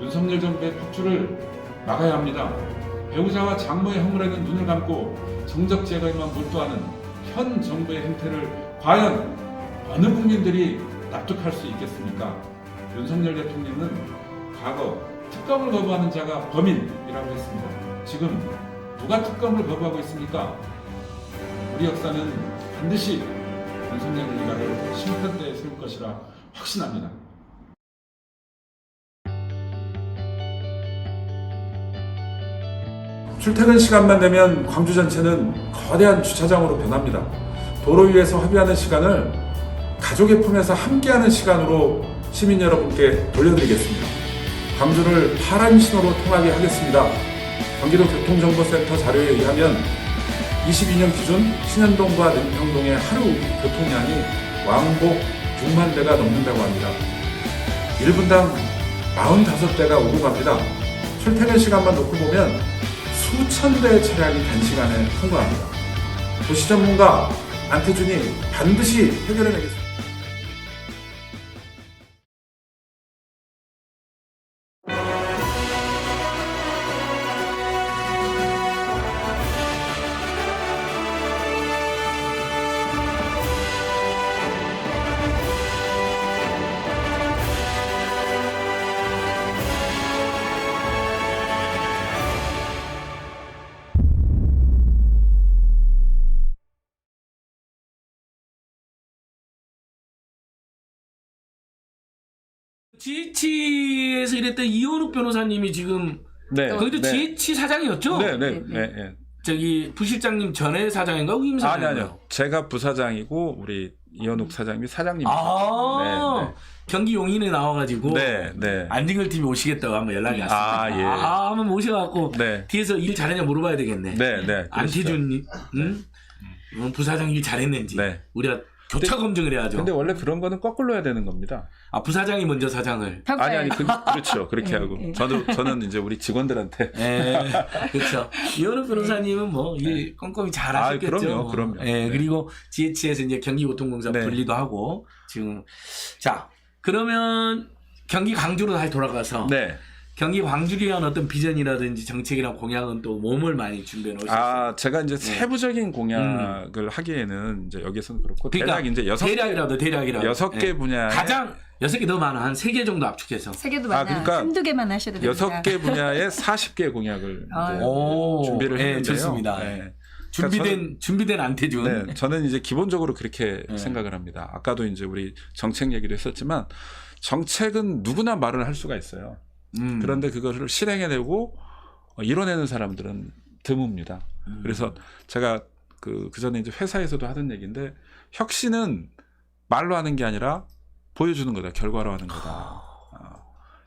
윤석열 정부의 폭주를 막아야 합니다. 배우자와 장모의 허물에는 눈을 감고 정적 제거에만 몰두하는 현 정부의 행태를 과연 어느 국민들이 납득할 수 있겠습니까? 윤석열 대통령은 과거 특검을 거부하는 자가 범인이라고 했습니다. 지금 누가 특검을 거부하고 있습니까? 우리 역사는 반드시 윤석열 일가를 심판대에 세울 것이라 확신합니다. 출퇴근 시간만 되면 광주 전체는 거대한 주차장으로 변합니다. 도로 위에서 허비하는 시간을 가족의 품에서 함께하는 시간으로 시민 여러분께 돌려드리겠습니다. 광주를 파란 신호로 통하게 하겠습니다. 경기도 교통정보센터 자료에 의하면 22년 기준 신현동과 능평동의 하루 교통량이 왕복 6만 대가 넘는다고 합니다. 1분당 45대가 오고 갑니다. 출퇴근 시간만 놓고 보면 수천 대의 차량이 단시간에 통과합니다. 도시 전문가 안태준이 반드시 해결해내겠습니다. GH에서 일했던 이현욱 변호사님이 지금 거기도 GH 사장이었죠? 네. 저기 부실장님 전에 사장인가 후임 사장인가? 아니요. 제가 부사장이고 우리 이현욱 사장님이 사장님이시죠. 네. 경기 용인에 나와가지고 안진걸 팀이 오시겠다고 한번 연락이 왔습니다. 한번 모셔갖고 뒤에서 일 잘했냐 물어봐야 되겠네. 안태준님, 부사장 일 잘했는지 우리가 교차 검증을 해야죠. 근데 원래 그런 거는 거꾸로 해야 되는 겁니다. 부사장이 먼저 사장을. 아니 그렇죠. 그렇게 하고 저는 이제 우리 직원들한테. 그렇죠. 이현욱 변호사님은 일 꼼꼼히 잘 하셨겠죠. 그럼요. 그리고 GH에서 이제 경기고통공사 분리도 하고 지금 그러면 경기 광주로 다시 돌아가서 경기 광주를 위한 어떤 비전이라든지 정책이나 공약은 또 몸을 많이 준비해 놓으셨어요. 제가 이제 세부적인 공약을 하기에는 이제 여기서는 그렇고 그러니까 대략 이제 대략이라도 6개 분야에 가장 6개 더 많아. 한 3개 정도 압축해서. 3개도 많아. 그러니까 한두 개만 하셔도 됩니다. 6개 분야에 40개 공약을 준비를 했는데요. 좋습니다. 준비된 안태준. 저는 이제 기본적으로 그렇게 생각을 합니다. 아까도 이제 우리 정책 얘기도 했었지만 정책은 누구나 말을 할 수가 있어요. 그런데 그거를 실행해내고 이뤄내는 사람들은 드뭅니다. 그래서 제가 그 전에 이제 회사에서도 하던 얘기인데 혁신은 말로 하는 게 아니라 보여주는 거다. 결과로 하는 거다.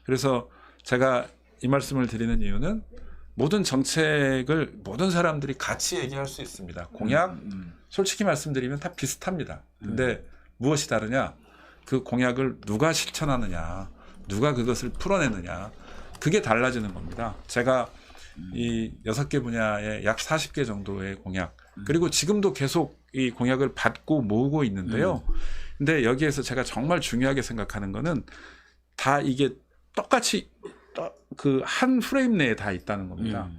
그래서 제가 이 말씀을 드리는 이유는 모든 정책을 모든 사람들이 같이 얘기할 수 있습니다. 공약 솔직히 말씀드리면 다 비슷합니다. 근데 무엇이 다르냐? 그 공약을 누가 실천하느냐, 누가 그것을 풀어내느냐, 그게 달라지는 겁니다. 제가 이 6개 분야에 약 40개 정도의 공약, 그리고 지금도 계속 이 공약을 받고 모으고 있는데요. 근데 여기에서 제가 정말 중요하게 생각하는 거는 다 이게 똑같이 그 한 프레임 내에 다 있다는 겁니다.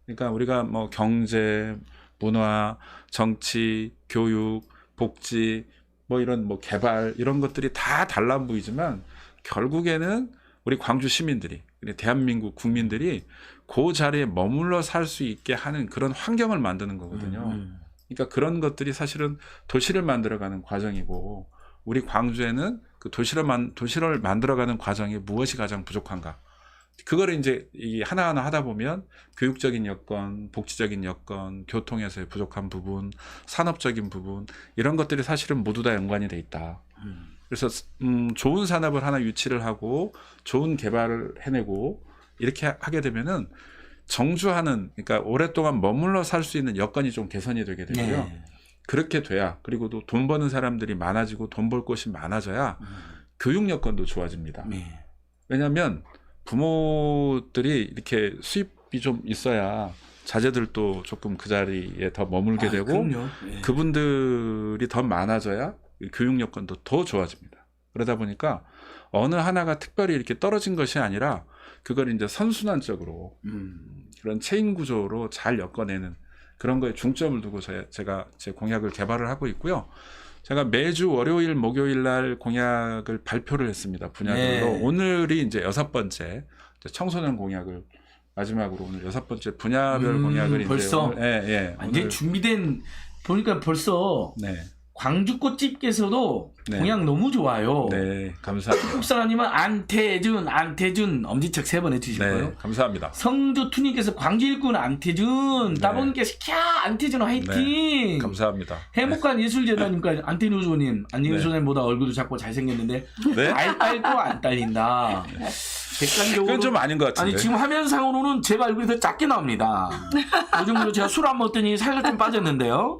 그러니까 우리가 뭐 경제, 문화, 정치, 교육, 복지, 뭐 이런 뭐 개발 이런 것들이 다 달라 보이지만 결국에는 우리 광주 시민들이, 대한민국 국민들이 그 자리에 머물러 살 수 있게 하는 그런 환경을 만드는 거거든요. 그러니까 그런 것들이 사실은 도시를 만들어가는 과정이고 우리 광주에는 그 도시를 만들어가는 과정에 무엇이 가장 부족한가? 그거를 이제 하나하나 하다 보면 교육적인 여건, 복지적인 여건, 교통에서의 부족한 부분, 산업적인 부분 이런 것들이 사실은 모두 다 연관이 돼 있다. 그래서 좋은 산업을 하나 유치를 하고 좋은 개발을 해내고 이렇게 하게 되면은 정주하는, 그러니까 오랫동안 머물러 살 수 있는 여건이 좀 개선이 되게 되고요. 그렇게 돼야, 그리고 또 돈 버는 사람들이 많아지고 돈 벌 곳이 많아져야 교육 여건도 좋아집니다. 왜냐하면 부모들이 이렇게 수입이 좀 있어야 자제들도 조금 그 자리에 더 머물게 되고 그분들이 더 많아져야 교육 여건도 더 좋아집니다. 그러다 보니까 어느 하나가 특별히 이렇게 떨어진 것이 아니라 그걸 이제 선순환적으로 그런 체인 구조로 잘 엮어내는 그런 거에 중점을 두고 제가 제 공약을 개발을 하고 있고요. 제가 매주 월요일, 목요일 날 공약을 발표를 했습니다. 분야별로. 네. 오늘이 이제 6번째 청소년 공약을 마지막으로 오늘 6번째 분야별 공약을 벌써 이제 오늘, 완전 오늘, 준비된 보니까 벌써 네. 광주 꽃집께서도 네. 공약 너무 좋아요. 네, 감사합니다. 국사님은 안태준 엄지척 3번 해주시고요. 네, 감사합니다. 성주투님께서 광주 일꾼 안태준, 네. 따봉님께서 캬 안태준 화이팅. 네, 감사합니다. 행복한 예술재단님까지 안태준 소님, 안태준 네. 소님보다 얼굴도 작고 잘생겼는데 네? 알딸도 안 딸린다. 객관적으로 그건 좀 아닌 것 같은데. 아니 지금 화면상으로는 제 얼굴이 더 작게 나옵니다. 요즘으로 제가 술 안 먹더니 살도 좀 빠졌는데요.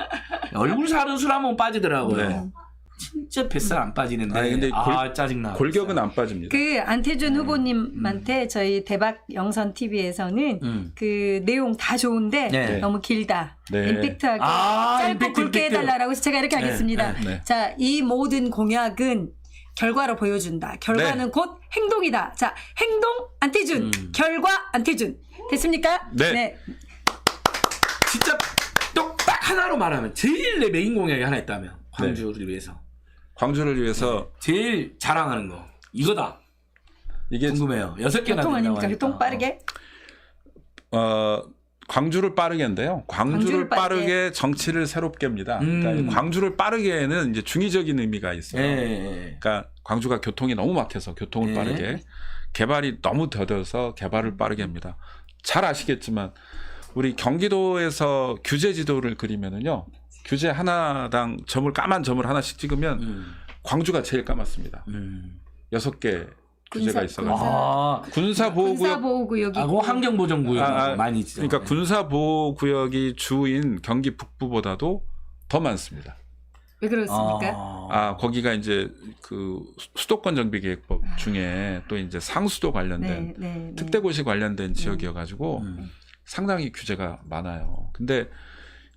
얼굴 살은 술 안 먹으면 빠지더라고요. 네. 진짜 뱃살 안 빠지는데. 아니, 근데 짜증나. 골격은 안 빠집니다. 그 안태준 후보님한테 저희 대박 영선 TV에서는 그 내용 다 좋은데 네. 너무 길다. 네. 임팩트하게 짧고 굵게 해달라고 해서 제가 이렇게 하겠습니다. 네. 자, 이 모든 공약은 결과로 보여준다. 결과는 네. 곧 행동이다. 자, 행동 안태준, 결과 안태준. 됐습니까? 네. 진짜 딱 하나로 말하면 제일 내 메인 공약이 하나 있다면 광주를 위해서 광주를 위해서 제일 자랑하는 거 이거다. 이게 궁금해요. 6개나 교통 아닙니까? 교통 빠르게. 광주를 빠르게인데요. 광주를 광주를 빠르게. 빠르게 정치를 새롭게입니다. 그러니까 광주를 빠르게는 이제 중의적인 의미가 있어요. 예. 그러니까 광주가 교통이 너무 막혀서 교통을 예. 빠르게, 개발이 너무 더뎌서 개발을 빠르게 합니다. 잘 아시겠지만 우리 경기도에서 규제 지도를 그리면은요, 규제 하나당 까만 점을 하나씩 찍으면 광주가 제일 까맣습니다. 6개 규제가 있어가지고 군사보호구역이 그 환경보전구역 많이 있죠. 그러니까 군사보호구역이 주인 경기 북부보다도 더 많습니다. 왜 그렇습니까? 거기가 이제 그 수도권 정비계획법 중에 또 이제 상수도 관련된 네. 특대고시 관련된 지역이어가지고 상당히 규제가 많아요. 근데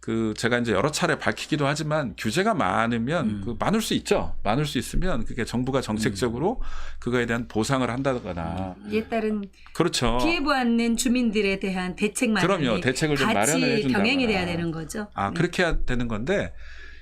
그 제가 이제 여러 차례 밝히기도 하지만 규제가 많으면 그 많을 수 있죠. 많을 수 있으면 그게 정부가 정책적으로 그거에 대한 보상을 한다거나 이에 따른 그렇죠. 피해보았는 주민들에 대한 대책 마련이 그럼요. 대책을 좀 마련을 같이 해준다거나. 병행이 돼야 되는 거죠. 네. 그렇게 해야 되는 건데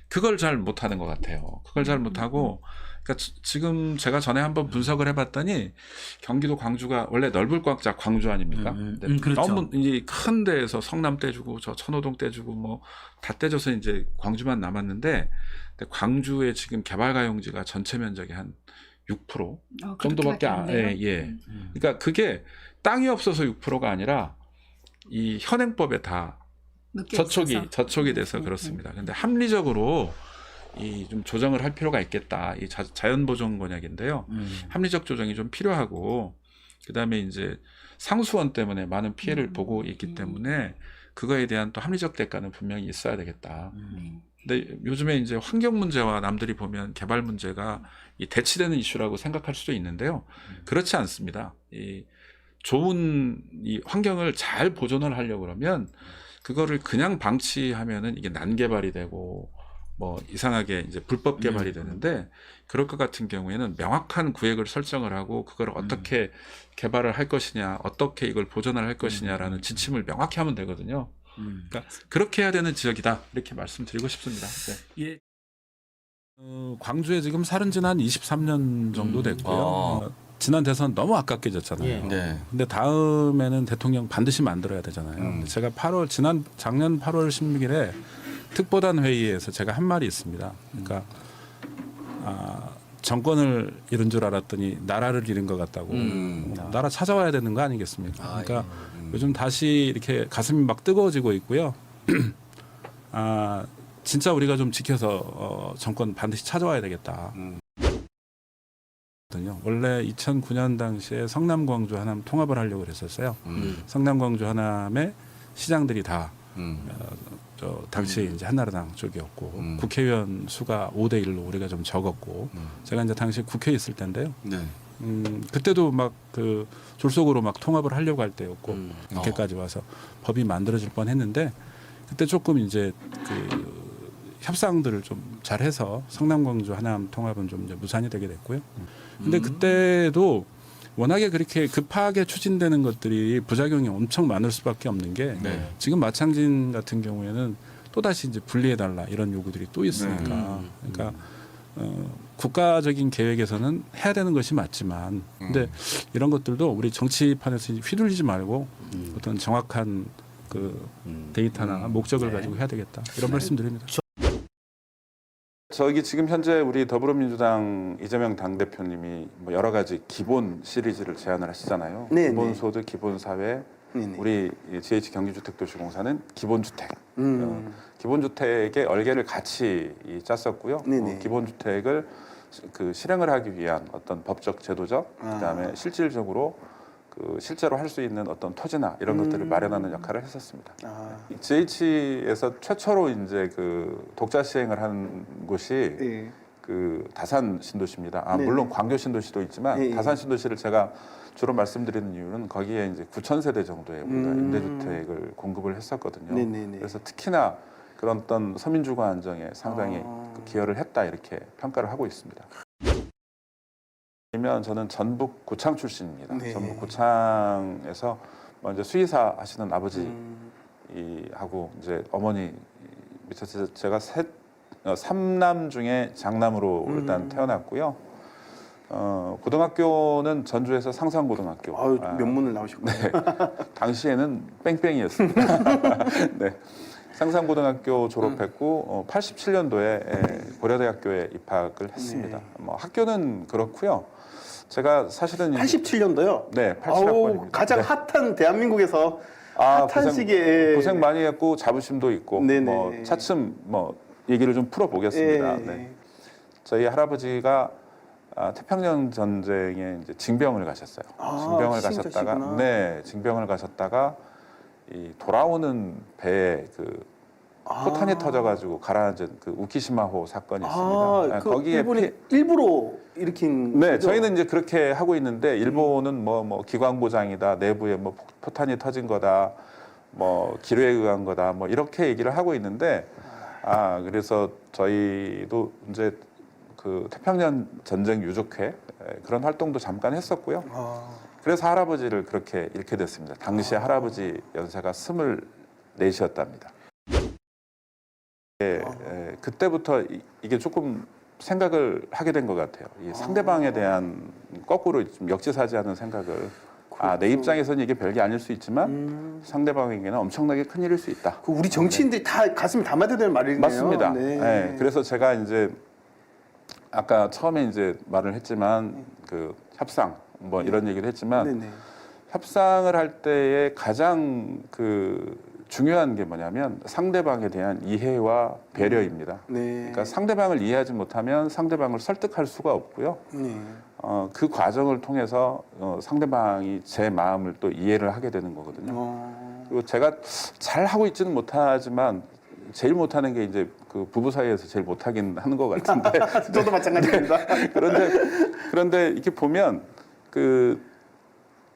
그걸 잘 못하는 것 같아요. 그걸 잘 못하고 그러니까 지금 제가 전에 한번 분석을 해봤더니 경기도 광주가 원래 넓을 꽉 광주 아닙니까? 근데 그렇죠. 너무 이제 큰 데에서 성남 떼주고 저 천호동 떼주고 뭐 다 떼줘서 이제 광주만 남았는데 근데 광주의 지금 개발가용지가 전체 면적의 한 6% 정도밖에 그러니까 그게 땅이 없어서 6%가 아니라 이 현행법에 다 저촉이 돼서 그렇습니다. 근데 합리적으로 이 좀 조정을 할 필요가 있겠다. 이 자연보존 공약인데요. 합리적 조정이 좀 필요하고 그다음에 이제 상수원 때문에 많은 피해를 보고 있기 때문에 그거에 대한 또 합리적 대가는 분명히 있어야 되겠다. 근데 요즘에 이제 환경 문제와 남들이 보면 개발 문제가 이 대치되는 이슈라고 생각할 수도 있는데요. 그렇지 않습니다. 이 좋은 이 환경을 잘 보존을 하려고 그러면 그거를 그냥 방치하면은 이게 난개발이 되고 뭐 이상하게 이제 불법 개발이 되는데 그럴 것 같은 경우에는 명확한 구획을 설정을 하고 그걸 어떻게 개발을 할 것이냐, 어떻게 이걸 보존을 할 것이냐라는 지침을 명확히 하면 되거든요. 그러니까 그렇게 해야 되는 지역이다 이렇게 말씀드리고 싶습니다. 네. 예. 광주에 지금 살은 지 한 23년 정도 됐고요. 지난 대선 너무 아깝게 졌잖아요. 네. 근데 다음에는 대통령 반드시 만들어야 되잖아요. 근데 제가 작년 8월 16일에 특보단 회의에서 제가 한 말이 있습니다. 그러니까 정권을 잃은 줄 알았더니 나라를 잃은 것 같다고. 나라 찾아와야 되는 거 아니겠습니까? 그러니까 요즘 다시 이렇게 가슴이 막 뜨거워지고 있고요. 진짜 우리가 좀 지켜서 정권 반드시 찾아와야 되겠다. 원래 2009년 당시에 성남 광주 하남 통합을 하려고 그랬었어요. 성남 광주 하남의 시장들이 다 당시 이제 한나라당 쪽이었고 국회의원 수가 5대 1로 우리가 좀 적었고 제가 이제 당시 국회에 있을 때인데요. 네. 그때도 막 그 졸속으로 막 통합을 하려고 할 때였고 이렇게까지 와서 법이 만들어질 뻔했는데 그때 조금 이제 그 협상들을 좀 잘해서 성남 광주 하남 통합은 좀 이제 무산이 되게 됐고요. 근데 그때도 워낙에 그렇게 급하게 추진되는 것들이 부작용이 엄청 많을 수밖에 없는 게 지금 마창진 같은 경우에는 또다시 이제 분리해달라 이런 요구들이 또 있으니까 그러니까 국가적인 계획에서는 해야 되는 것이 맞지만 근데 이런 것들도 우리 정치판에서 휘둘리지 말고 어떤 정확한 그 데이터나 목적을 가지고 해야 되겠다 이런 말씀드립니다. 저기 지금 현재 우리 더불어민주당 이재명 당대표님이 뭐 여러 가지 기본 시리즈를 제안을 하시잖아요. 네네. 기본소득, 기본사회, 네네. 우리 GH 경기주택도시공사는 기본주택. 기본주택의 얼개를 같이 짰었고요. 네네. 기본주택을 그 실행을 하기 위한 어떤 법적, 제도적, 그다음에 실질적으로 그 실제로 할 수 있는 어떤 토지나 이런 것들을 마련하는 역할을 했었습니다. GH에서 최초로 이제 그 독자 시행을 한 곳이 네. 그 다산 신도시입니다. 네. 물론 광교 신도시도 있지만 네. 다산 신도시를 제가 주로 말씀드리는 이유는 거기에 이제 9,000세대 정도의 우리가 임대주택을 공급을 했었거든요. 네네네. 그래서 특히나 그런 어떤 서민주거 안정에 상당히 그 기여를 했다 이렇게 평가를 하고 있습니다. 그러면 저는 전북 고창 출신입니다. 네. 전북 고창에서 먼저 수의사 하시는 아버지 하고 이제 어머니 밑에서 제가 삼남 중에 장남으로 일단 태어났고요. 고등학교는 전주에서 상산고등학교. 아유, 면문을 나오셨군요. 네. 당시에는 뺑뺑이였습니다. 네. 상산고등학교 졸업했고 87년도에 고려대학교에 입학을 했습니다. 뭐 학교는 그렇고요. 제가 사실은 87년도요? 네, 87학번입니다. 가장 네. 핫한 대한민국에서 핫한 시기에 고생 많이 했고 자부심도 있고 네네. 뭐 차츰 뭐 얘기를 좀 풀어보겠습니다. 예. 네. 저희 할아버지가 태평양 전쟁에 이제 징병을 가셨어요. 징병을 가셨다가 네, 징병을 가셨다가 이 돌아오는 배에 그 포탄이 터져가지고 가라앉은 그 우키시마호 사건이 있습니다. 그 거기에 일본이 일부러 일으킨 네, 거죠? 저희는 이제 그렇게 하고 있는데 일본은 뭐 기관고장이다, 내부에 뭐 포탄이 터진 거다, 뭐 기뢰에 의한 거다, 뭐 이렇게 얘기를 하고 있는데 그래서 저희도 이제 그 태평양 전쟁 유족회 그런 활동도 잠깐 했었고요. 그래서 할아버지를 그렇게 잃게 됐습니다. 당시에 할아버지 연세가 24이었답니다. 그때부터 이게 조금 생각을 하게 된 것 같아요. 이 상대방에 대한 거꾸로 좀 역지사지하는 생각을 내 입장에서는 이게 별게 아닐 수 있지만 상대방에게는 엄청나게 큰 일일 수 있다. 그 우리 정치인들이 다 가슴에 담아야 되는 말이네요. 맞습니다. 네. 네, 그래서 제가 이제 아까 처음에 이제 말을 했지만 그 협상 뭐 이런 얘기를 했지만 네네. 협상을 할 때에 가장 그 중요한 게 뭐냐면 상대방에 대한 이해와 배려입니다. 네. 그러니까 상대방을 이해하지 못하면 상대방을 설득할 수가 없고요. 네. 그 과정을 통해서 상대방이 제 마음을 또 이해를 하게 되는 거거든요. 그리고 제가 잘 하고 있지는 못하지만 제일 못하는 게 이제 그 부부 사이에서 제일 못하긴 하는 것 같은데. 저도 마찬가지입니다. 그런데 이렇게 보면 그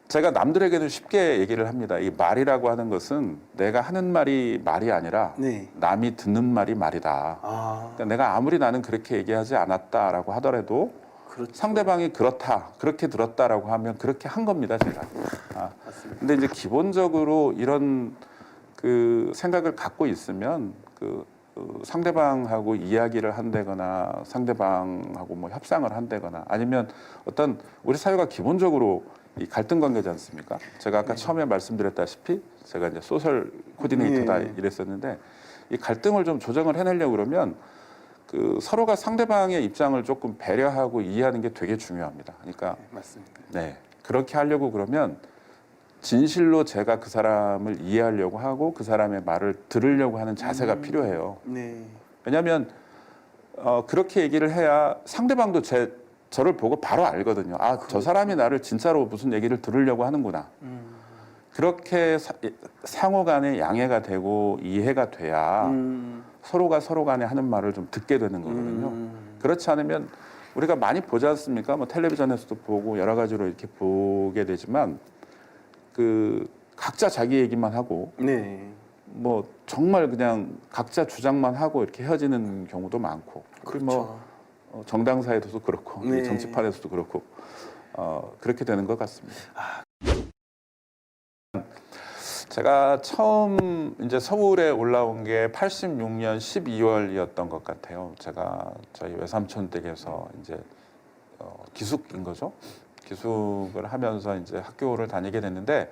제가 남들에게는 쉽게 얘기를 합니다. 이 말이라고 하는 것은 내가 하는 말이 말이 아니라 네. 남이 듣는 말이 말이다. 그러니까 내가 아무리 나는 그렇게 얘기하지 않았다라고 하더라도 그렇죠. 상대방이 그렇다, 그렇게 들었다라고 하면 그렇게 한 겁니다, 제가. 근데 이제 기본적으로 이런 그 생각을 갖고 있으면 그 상대방하고 이야기를 한다거나 상대방하고 뭐 협상을 한다거나 아니면 어떤 우리 사회가 기본적으로 이 갈등 관계지 않습니까? 제가 아까 처음에 말씀드렸다시피 제가 이제 소셜 코디네이터다 이랬었는데 이 갈등을 좀 조정을 해내려고 그러면 그 서로가 상대방의 입장을 조금 배려하고 이해하는 게 되게 중요합니다. 그러니까 맞습니다. 네, 그렇게 하려고 그러면 진실로 제가 그 사람을 이해하려고 하고 그 사람의 말을 들으려고 하는 자세가 필요해요. 네. 왜냐하면 그렇게 얘기를 해야 상대방도 저를 보고 바로 알거든요. 저 사람이 나를 진짜로 무슨 얘기를 들으려고 하는구나. 그렇게 상호 간에 양해가 되고 이해가 돼야 서로가 서로 간에 하는 말을 좀 듣게 되는 거거든요. 그렇지 않으면 우리가 많이 보지 않습니까? 뭐 텔레비전에서도 보고 여러 가지로 이렇게 보게 되지만 그 각자 자기 얘기만 하고 네. 뭐 정말 그냥 각자 주장만 하고 이렇게 헤어지는 경우도 많고 그리고 그렇죠. 뭐 정당사에서도 그렇고 네. 정치판에서도 그렇고 그렇게 되는 것 같습니다. 제가 처음 이제 서울에 올라온 게 86년 12월이었던 것 같아요. 제가 저희 외삼촌 댁에서 이제 기숙인 거죠. 기숙을 하면서 이제 학교를 다니게 됐는데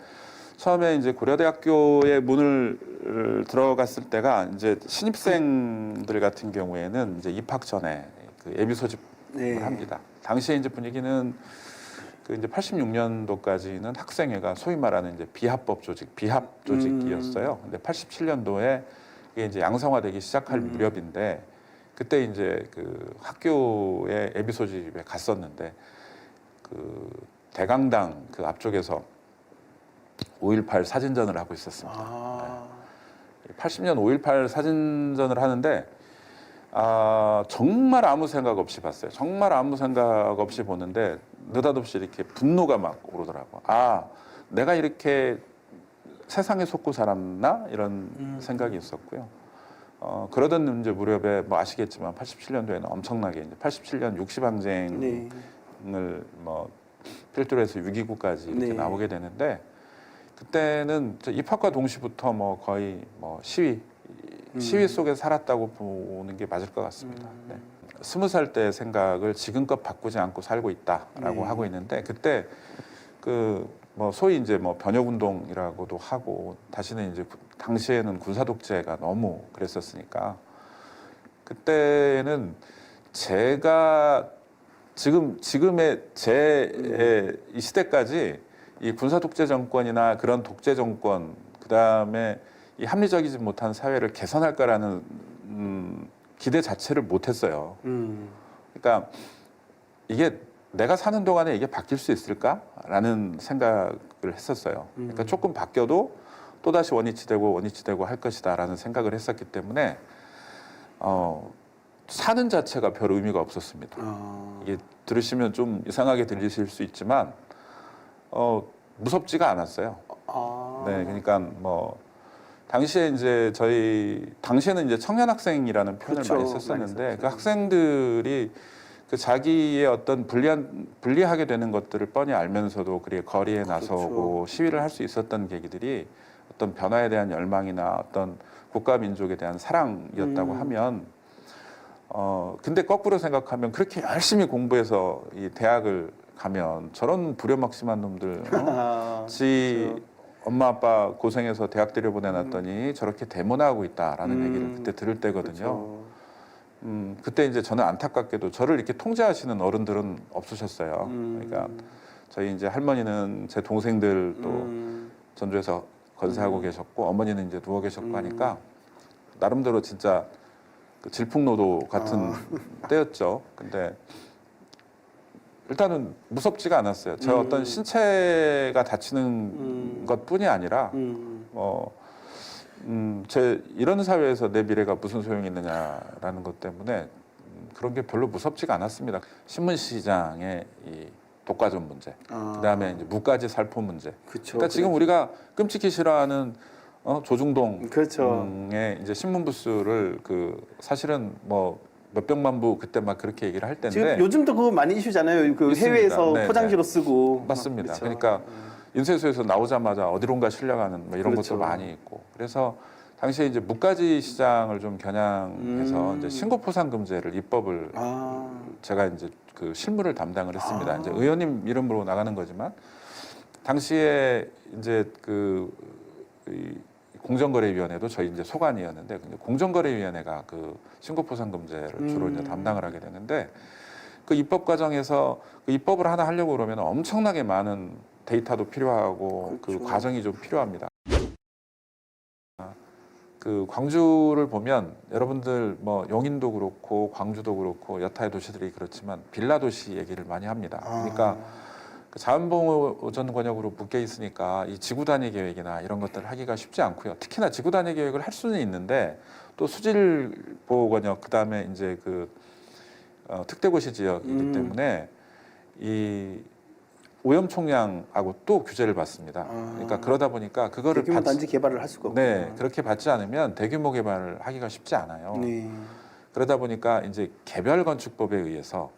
처음에 이제 고려대학교의 문을 들어갔을 때가 이제 신입생들 같은 경우에는 이제 입학 전에 그 예비 소집을 네. 합니다. 당시에 이제 분위기는 그 이제 86년도까지는 학생회가 소위 말하는 이제 비합법 조직, 비합 조직이었어요. 근데 87년도에 이게 이제 양성화되기 시작할 무렵인데 그때 이제 그 학교의 예비 소집에 갔었는데 그 대강당 그 앞쪽에서 5.18 사진전을 하고 있었습니다. 80년 5.18 사진전을 하는데 정말 아무 생각 없이 봤어요. 정말 아무 생각 없이 보는데 느닷없이 이렇게 분노가 막 오르더라고. 내가 이렇게 세상에 속고 살았나 이런 생각이 있었고요. 그러던 이제 무렵에 뭐 아시겠지만 87년도에는 엄청나게 이제 87년 60항쟁을 뭐 필두로 해서 6.29까지 이렇게 나오게 되는데 그때는 입학과 동시부터 뭐 거의 뭐 시위 속에 살았다고 보는 게 맞을 것 같습니다. 20살 때 생각을 지금껏 바꾸지 않고 살고 있다라고 하고 있는데 그때 그 뭐 소위 이제 뭐 변혁운동이라고도 하고 다시는 이제 당시에는 군사 독재가 너무 그랬었으니까 그때는 제가 지금의 제 이 시대까지 이 군사 독재 정권이나 그런 독재 정권 그다음에 이 합리적이지 못한 사회를 개선할 거라는 기대 자체를 못 했어요. 그러니까 이게 내가 사는 동안에 이게 바뀔 수 있을까라는 생각을 했었어요. 그러니까 조금 바뀌어도 또다시 원위치되고 할 것이다라는 생각을 했었기 때문에 사는 자체가 별 의미가 없었습니다. 이게 들으시면 좀 이상하게 들리실 수 있지만 무섭지가 않았어요. 네, 그러니까 뭐 당시에 이제 당시에는 이제 청년 학생이라는 표현을 그렇죠. 많이 썼었는데 그 학생들이 그 자기의 어떤 불리하게 되는 것들을 뻔히 알면서도 그렇게 거리에 나서고 시위를 할 수 있었던 계기들이 어떤 변화에 대한 열망이나 어떤 국가 민족에 대한 사랑이었다고 하면 근데 거꾸로 생각하면 그렇게 열심히 공부해서 이 대학을 가면 저런 부려막심한 놈들 지 엄마 아빠 고생해서 대학 들여보내놨더니 저렇게 대모하고 있다라는 얘기를 그때 들을 때거든요. 그때 이제 저는 안타깝게도 저를 이렇게 통제하시는 어른들은 없으셨어요. 그러니까 저희 이제 할머니는 제 동생들도 전주에서 건사하고 계셨고 어머니는 이제 누워 계셨고 하니까 나름대로 진짜 그 질풍노도 같은 때였죠. 근데 일단은 무섭지가 않았어요. 저 어떤 신체가 다치는 것뿐이 아니라 이런 사회에서 내 미래가 무슨 소용이 있느냐라는 것 때문에 그런 게 별로 무섭지가 않았습니다. 신문 시장의 이 독과점 문제, 그다음에 이제 무가지 살포 문제. 그러니까 지금 우리가 끔찍히 싫어하는 조중동의 이제 신문 부스를 그 사실은 뭐 몇백만 부 그때 막 그렇게 얘기를 할 텐데 지금 요즘도 그거 많이 이슈잖아요. 그 있습니다. 해외에서 네, 포장지로 쓰고 맞습니다. 그렇죠. 그러니까 인쇄소에서 나오자마자 어디론가 실려가는 뭐 이런 것도 많이 있고 그래서 당시에 이제 무가지 시장을 좀 겨냥해서 이제 신고포상금제를 입법을 제가 이제 그 실무를 담당을 했습니다. 이제 의원님 이름으로 나가는 거지만 당시에 이제 이 공정거래위원회도 저희 이제 소관이었는데 공정거래위원회가 그 신고포상금제를 주로 이제 담당을 하게 되는데 그 입법 과정에서 그 입법을 하나 하려고 그러면 엄청나게 많은 데이터도 필요하고 그 과정이 좀 필요합니다. 그 광주를 보면 여러분들 뭐 용인도 그렇고 광주도 그렇고 여타의 도시들이 그렇지만 빌라 도시 얘기를 많이 합니다. 그러니까 그 자원보전 권역으로 묶여 있으니까 이 지구 단위 계획이나 이런 것들을 하기가 쉽지 않고요. 특히나 지구 단위 계획을 할 수는 있는데 또 수질 보호 권역 그다음에 이제 그 특대고시 지역이기 때문에 이 오염 총량하고 또 규제를 받습니다. 그러니까 그러다 보니까 그거를 대규모 단지 개발을 할 수가 없고. 네, 그렇게 받지 않으면 대규모 개발을 하기가 쉽지 않아요. 그러다 보니까 이제 개별 건축법에 의해서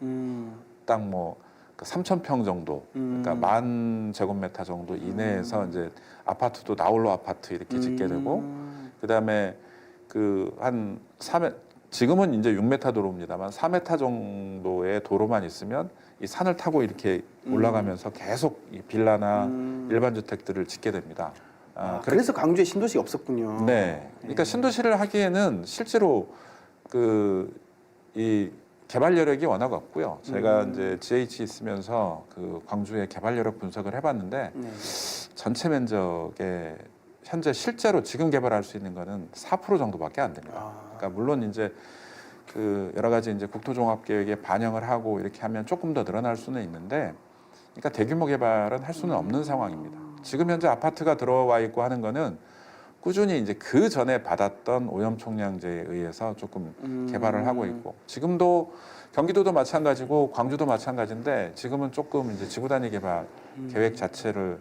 딱 뭐 3,000평 정도, 그러니까 10,000제곱미터 정도 이내에서 이제 아파트도 나홀로 아파트 이렇게 짓게 되고, 그다음에 그 한 3m, 지금은 이제 6m 도로입니다만 4m 정도의 도로만 있으면 이 산을 타고 이렇게 올라가면서 계속 이 빌라나 일반 주택들을 짓게 됩니다. 그래서 광주에 신도시가 없었군요. 네. 그러니까 신도시를 하기에는 실제로 이 개발 여력이 워낙 없고요. 제가 이제 GH 있으면서 그 광주의 개발 여력 분석을 해봤는데 전체 면적의 현재 실제로 지금 개발할 수 있는 거는 4% 정도밖에 안 됩니다. 그러니까 물론 이제 그 여러 가지 이제 국토종합계획에 반영을 하고 이렇게 하면 조금 더 늘어날 수는 있는데, 그러니까 대규모 개발은 할 수는 없는 상황입니다. 지금 현재 아파트가 들어와 있고 하는 거는 꾸준히 이제 그 전에 받았던 오염 총량제에 의해서 조금 개발을 하고 있고, 지금도 경기도도 마찬가지고 광주도 마찬가지인데 지금은 조금 이제 지구 단위 개발 계획 자체를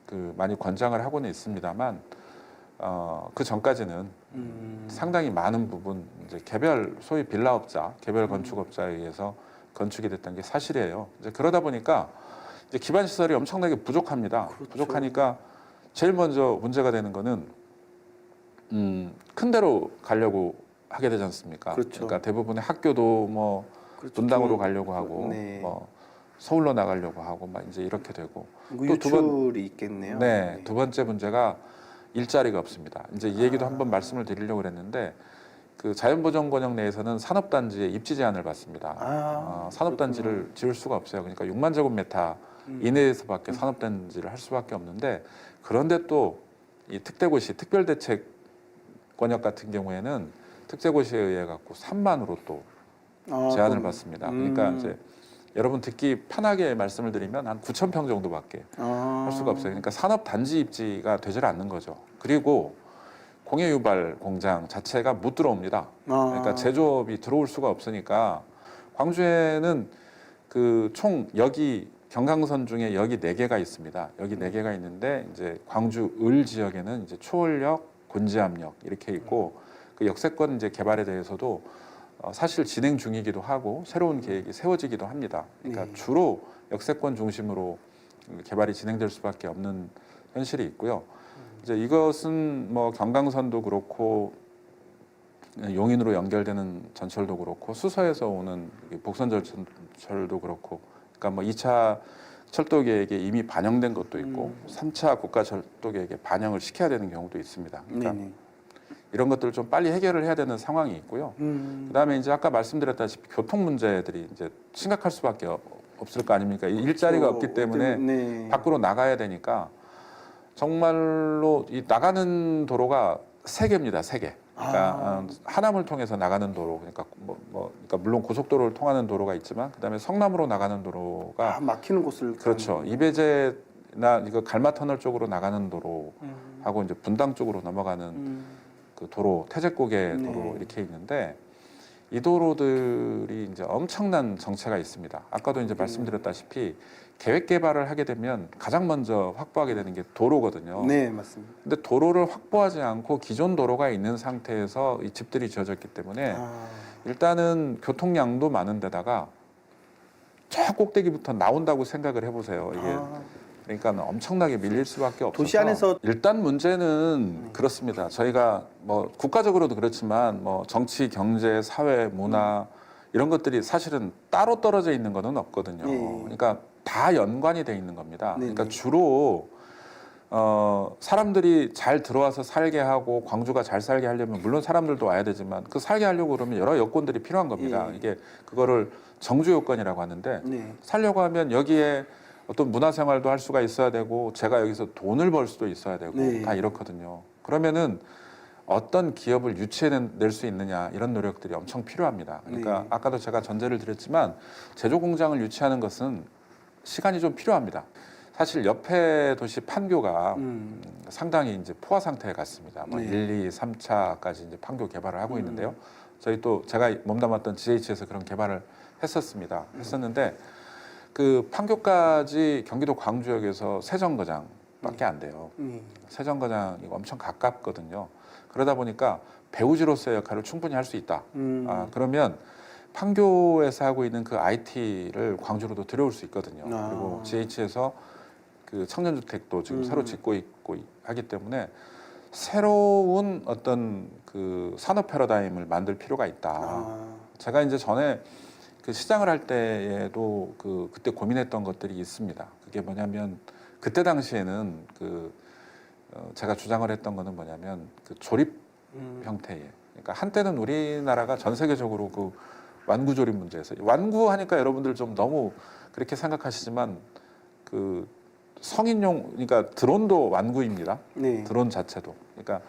그 많이 권장을 하고는 있습니다만, 그 전까지는 상당히 많은 부분 이제 개별 소위 빌라업자, 개별 건축업자에 의해서 건축이 됐던 게 사실이에요. 이제 그러다 보니까 이제 기반 시설이 엄청나게 부족합니다. 그렇죠. 부족하니까 제일 먼저 문제가 되는 거는 큰 데로 가려고 하게 되지 않습니까? 그렇죠. 그러니까 대부분의 학교도 뭐 그렇죠. 분당으로 가려고 하고 네. 뭐 서울로 나가려고 하고 막 이제 이렇게 되고, 유출이 있겠네요. 네, 두 번째 문제가 일자리가 없습니다. 이제 이 얘기도 한번 말씀을 드리려고 그랬는데, 그 자연보전권역 내에서는 산업단지에 입지 제한을 받습니다. 산업단지를 지을 수가 없어요. 그러니까 6만 제곱미터 이내에서밖에 산업단지를 할 수밖에 없는데, 그런데 또 이 특대고시, 특별대책권역 같은 경우에는 특대고시에 의해 갖고 3만으로 또 제한을 받습니다. 그러니까 이제 여러분 듣기 편하게 말씀을 드리면 한 9,000평 정도밖에 할 수가 없어요. 그러니까 산업단지 입지가 되질 않는 거죠. 그리고 공해 유발 공장 자체가 못 들어옵니다. 그러니까 제조업이 들어올 수가 없으니까, 광주에는 그 총 여기 경강선 중에 여기 4개가 있습니다. 여기 4개가 있는데 이제 광주 을 지역에는 이제 초월역, 곤지암역 이렇게 있고, 그 역세권 이제 개발에 대해서도 사실 진행 중이기도 하고 새로운 계획이 세워지기도 합니다. 그러니까 주로 역세권 중심으로 개발이 진행될 수밖에 없는 현실이 있고요. 이제 이것은 뭐 경강선도 그렇고 용인으로 연결되는 전철도 그렇고 수서에서 오는 복선 전철도 그렇고, 그러니까 뭐 2차 철도 계획에 이미 반영된 것도 있고 3차 국가 철도 계획에 반영을 시켜야 되는 경우도 있습니다. 그러니까 이런 것들을 좀 빨리 해결을 해야 되는 상황이 있고요. 그다음에 이제 아까 말씀드렸다시피 교통 문제들이 이제 심각할 수밖에 없을 거 아닙니까? 일자리가 없기 때문에 밖으로 나가야 되니까 정말로 이 나가는 도로가 3개입니다. 3개. 그러니까 하남을 통해서 나가는 도로, 그러니까 그러니까 물론 고속도로를 통하는 도로가 있지만, 그다음에 성남으로 나가는 도로가 막히는 곳을 그렇죠. 이배제나 이거 갈마 터널 쪽으로 나가는 도로하고 이제 분당 쪽으로 넘어가는 그 도로, 태제고개 도로 이렇게 있는데, 이 도로들이 이제 엄청난 정체가 있습니다. 아까도 이제 말씀드렸다시피 계획 개발을 하게 되면 가장 먼저 확보하게 되는 게 도로거든요. 네, 맞습니다. 근데 도로를 확보하지 않고 기존 도로가 있는 상태에서 이 집들이 지어졌기 때문에 일단은 교통량도 많은 데다가 저 꼭대기부터 나온다고 생각을 해보세요. 이게 그러니까 엄청나게 밀릴 수밖에 없어서 도시 안에서 일단 문제는 그렇습니다. 저희가 뭐 국가적으로도 그렇지만 뭐 정치, 경제, 사회, 문화 이런 것들이 사실은 따로 떨어져 있는 거는 없거든요. 그러니까 다 연관이 돼 있는 겁니다. 그러니까 주로 사람들이 잘 들어와서 살게 하고 광주가 잘 살게 하려면 물론 사람들도 와야 되지만 그 살게 하려고 그러면 여러 여건들이 필요한 겁니다. 이게 그거를 정주 요건이라고 하는데 살려고 하면 여기에 어떤 문화생활도 할 수가 있어야 되고 제가 여기서 돈을 벌 수도 있어야 되고 다 이렇거든요. 그러면은 어떤 기업을 유치해낼 수 있느냐 이런 노력들이 엄청 필요합니다. 그러니까 아까도 제가 전제를 드렸지만 제조공장을 유치하는 것은 시간이 좀 필요합니다. 사실 옆에 도시 판교가 상당히 이제 포화 상태에 갔습니다. 뭐 1, 2, 3차까지 이제 판교 개발을 하고 있는데요. 저희 또 제가 몸담았던 GH에서 그런 개발을 했었는데 그 판교까지 경기도 광주역에서 세정거장밖에 안 돼요. 세정거장이 엄청 가깝거든요. 그러다 보니까 배우지로서의 역할을 충분히 할 수 있다. 그러면 판교에서 하고 있는 그 IT를 광주로도 들여올 수 있거든요. 그리고 GH에서 그 청년주택도 지금 새로 짓고 있고 하기 때문에 새로운 어떤 그 산업 패러다임을 만들 필요가 있다. 제가 이제 전에 그 시장을 할 때에도 그때 고민했던 것들이 있습니다. 그게 뭐냐면 그때 당시에는 제가 주장을 했던 거는 뭐냐면 그 조립 형태의, 그러니까 한때는 우리나라가 전 세계적으로 그 완구 조립 문제에서, 완구하니까 여러분들 좀 너무 그렇게 생각하시지만 그 성인용, 그러니까 드론도 완구입니다. 네. 드론 자체도. 그러니까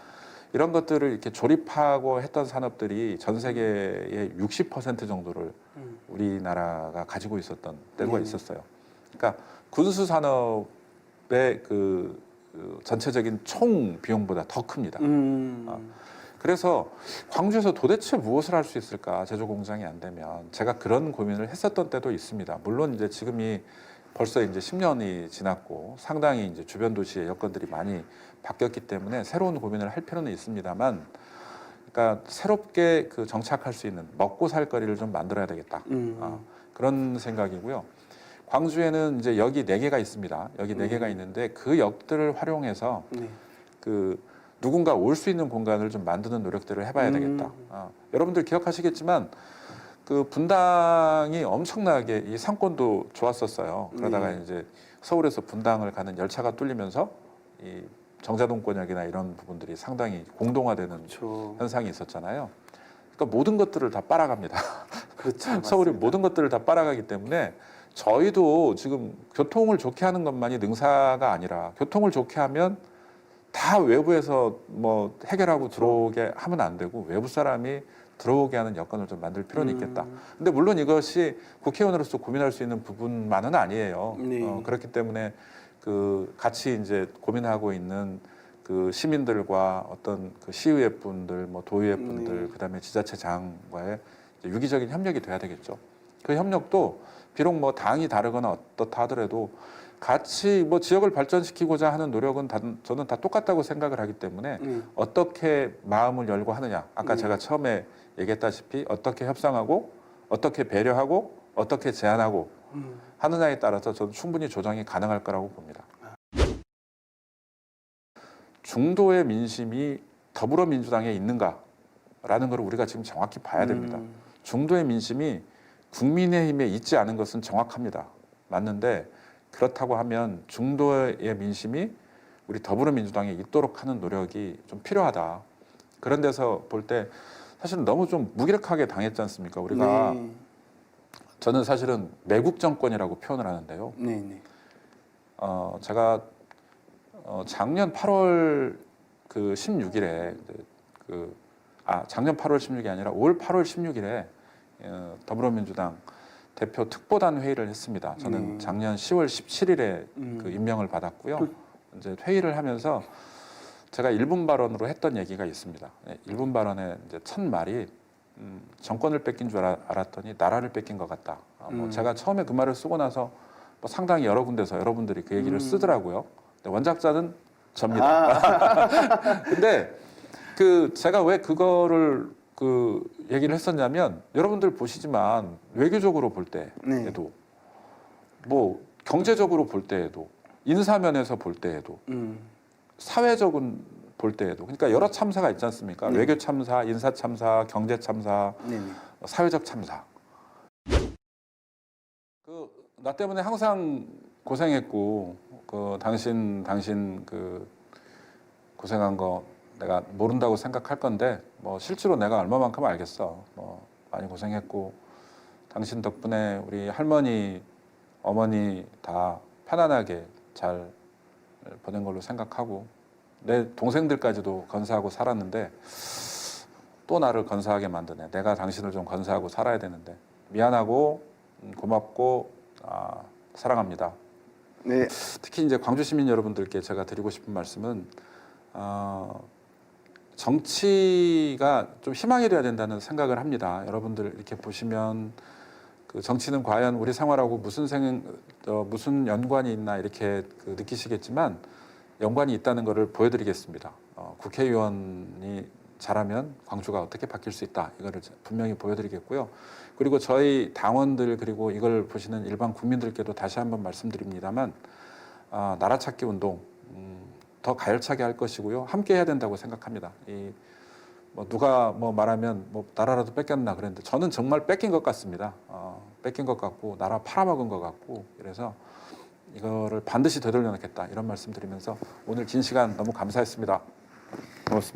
이런 것들을 이렇게 조립하고 했던 산업들이 전 세계의 60% 정도를 우리나라가 가지고 있었던 때가 있었어요. 그러니까 군수 산업의 그 전체적인 총 비용보다 더 큽니다. 그래서 광주에서 도대체 무엇을 할 수 있을까, 제조 공장이 안 되면. 제가 그런 고민을 했었던 때도 있습니다. 물론 이제 지금이 벌써 이제 10년이 지났고 상당히 이제 주변 도시의 여건들이 많이 바뀌었기 때문에 새로운 고민을 할 필요는 있습니다만, 그러니까 새롭게 그 정착할 수 있는 먹고 살 거리를 좀 만들어야 되겠다. 그런 생각이고요. 광주에는 이제 역이 4개가 있습니다. 역이 4개가 있는데 그 역들을 활용해서 그 누군가 올 수 있는 공간을 좀 만드는 노력들을 해봐야 되겠다. 여러분들 기억하시겠지만 그 분당이 엄청나게 이 상권도 좋았었어요. 그러다가 이제 서울에서 분당을 가는 열차가 뚫리면서 이 정자동권역이나 이런 부분들이 상당히 공동화되는 그렇죠. 현상이 있었잖아요. 그러니까 모든 것들을 다 빨아갑니다. 그렇죠. 서울이 맞습니다. 모든 것들을 다 빨아가기 때문에 저희도 지금 교통을 좋게 하는 것만이 능사가 아니라, 교통을 좋게 하면 다 외부에서 뭐 해결하고 들어오게 하면 안 되고 외부 사람이 들어오게 하는 여건을 좀 만들 필요는 있겠다. 근데 물론 이것이 국회의원으로서 고민할 수 있는 부분만은 아니에요. 네. 그렇기 때문에 그 같이 이제 고민하고 있는 그 시민들과 어떤 그 시의회 분들, 뭐 도의회 분들, 그다음에 지자체장과의 이제 유기적인 협력이 돼야 되겠죠. 그 협력도 비록 뭐 당이 다르거나 어떻다 하더라도 같이 뭐 지역을 발전시키고자 하는 노력은 저는 다 똑같다고 생각을 하기 때문에 어떻게 마음을 열고 하느냐. 아까 제가 처음에 얘기했다시피 어떻게 협상하고 어떻게 배려하고 어떻게 제안하고 하느냐에 따라서 저는 충분히 조정이 가능할 거라고 봅니다. 중도의 민심이 더불어민주당에 있는가라는 걸 우리가 지금 정확히 봐야 됩니다. 중도의 민심이 국민의힘에 있지 않은 것은 정확합니다. 맞는데 그렇다고 하면 중도의 민심이 우리 더불어민주당에 있도록 하는 노력이 좀 필요하다. 그런 데서 볼 때 사실은 너무 좀 무기력하게 당했지 않습니까? 우리가 저는 사실은 매국 정권이라고 표현을 하는데요. 제가 작년 8월 그 16일에 작년 8월 16일이 아니라 올 8월 16일에 더불어민주당 대표 특보단 회의를 했습니다. 저는 작년 10월 17일에 그 임명을 받았고요. 이제 회의를 하면서 제가 1분 발언으로 했던 얘기가 있습니다. 1분 발언의 이제 첫 말이 정권을 뺏긴 줄 알았더니 나라를 뺏긴 것 같다. 제가 처음에 그 말을 쓰고 나서 뭐 상당히 여러 군데서 여러분들이 그 얘기를 쓰더라고요. 근데 원작자는 접니다. 근데 제가 왜 그거를 얘기를 했었냐면, 여러분들 보시지만 외교적으로 볼 때에도 뭐 경제적으로 볼 때에도 인사면에서 볼 때에도 사회적인 볼 때에도, 그러니까 여러 참사가 있지 않습니까? 외교 참사, 인사 참사, 경제 참사, 사회적 참사. 나 때문에 항상 고생했고 당신 고생한 거 내가 모른다고 생각할 건데 뭐 실제로 내가 얼마만큼 알겠어. 뭐 많이 고생했고 당신 덕분에 우리 할머니, 어머니 다 편안하게 잘 보낸 걸로 생각하고 내 동생들까지도 건사하고 살았는데 또 나를 건사하게 만드네. 내가 당신을 좀 건사하고 살아야 되는데 미안하고 고맙고 사랑합니다. 네. 특히 이제 광주 시민 여러분들께 제가 드리고 싶은 말씀은 정치가 좀 희망이 돼야 된다는 생각을 합니다. 여러분들 이렇게 보시면 그 정치는 과연 우리 생활하고 무슨 연관이 있나 이렇게 느끼시겠지만 연관이 있다는 것을 보여드리겠습니다. 국회의원이 잘하면 광주가 어떻게 바뀔 수 있다. 이거를 분명히 보여드리겠고요. 그리고 저희 당원들 그리고 이걸 보시는 일반 국민들께도 다시 한번 말씀드립니다만 나라 찾기 운동 더 가열차게 할 것이고요. 함께 해야 된다고 생각합니다. 뭐 누가 뭐 말하면 뭐 나라라도 뺏겼나 그랬는데 저는 정말 뺏긴 것 같습니다. 뺏긴 것 같고 나라 팔아먹은 것 같고 그래서 이거를 반드시 되돌려놓겠다 이런 말씀드리면서 오늘 긴 시간 너무 감사했습니다. 고맙습니다.